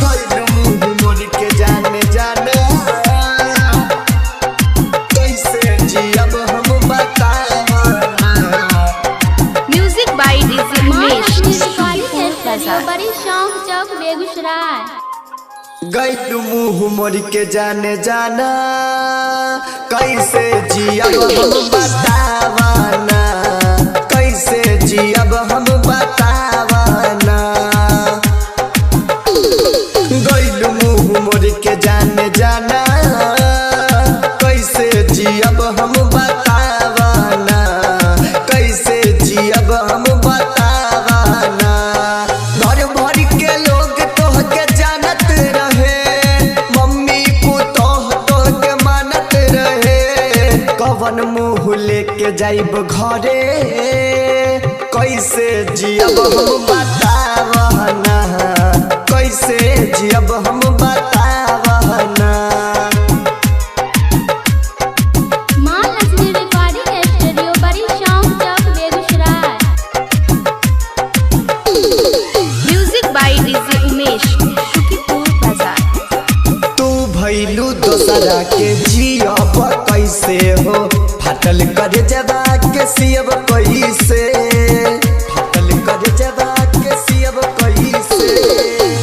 गइल मुँह मोड़ के जाने जाना कैसे जियब हम बतावा। म्यूजिक बाय डीजे उमेश बड़ी शौक चौक बेगूसराय। गइल मुँह मोड़ के जाने जाना कैसे जियब हम बतावा ना कैसे जियब हम बतावा ना। गइल मुँह मोड़ के जाने जाना कैसे जियब हम बतावा ना कैसे जियब हम बतावा ना। घर भर के लोग तोहके जानत रहे मम्मी पुतोह तोहके मानत रहे कवन मुँह लेके जाइब घरे कैसे जियब हम बतावा ना कैसे जियब हम बतावा ना। माँ लक्ष्मी रिकॉर्डिंग स्टूडियो बड़ी शौक चौक Begusarai. Music by DJ Umesh Shukipur बाजार। तू भैलू दोसरा के जियब कैसे हो फाटल कर जबा के सियब कैसे फाटल कर जबा के सियब कैसे।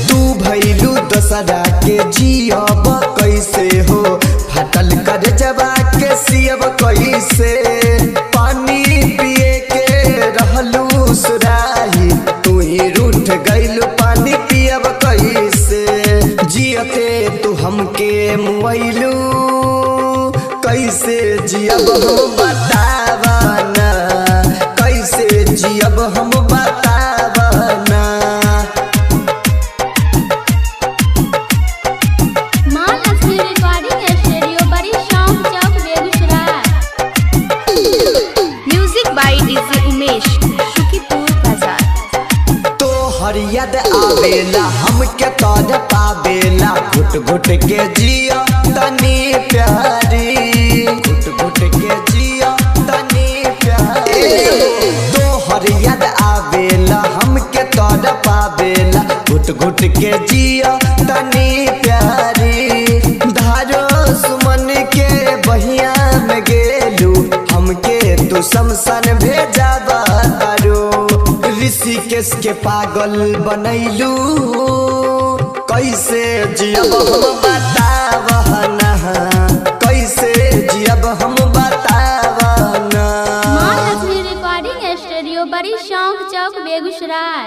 तू भैलू दोसरा के जियब कैसे हो फाटल कर जबा के सियब कैसे। पानी पिए के रहलू सुराही तू ही रूठ गइलू पानी पियब कैसे। जियते तू हमके मुआइलू कैसे जियब हम बतावा ना कैसे जियब हम बतावा ना। माँ लक्ष्मी रिकॉर्डिंग स्टूडियो बड़ी शौक चौक Begusarai. Music by DJ Umesh Shukipur बाजार। तो हर याद आवेला हमके तोड़ पावेला घुट घुट के जिया तनी प्यारी घुट घुट के जिया तनी प्यारी। तो हर याद आवेला हमके तोड़ पावेला घुट घुट के जिया तनी प्यारी। धारो सुमन के बहिया में गेलू हमके तू शमशान भेजावा तारो। ऋषिकेश के पागल बनैलू कैसे जियब हम बतावा ना कैसे जियब हम बतावा ना। माँ लक्ष्मी रिकॉर्डिंग स्टूडियो बड़ी शौक चौक बेगूसराय।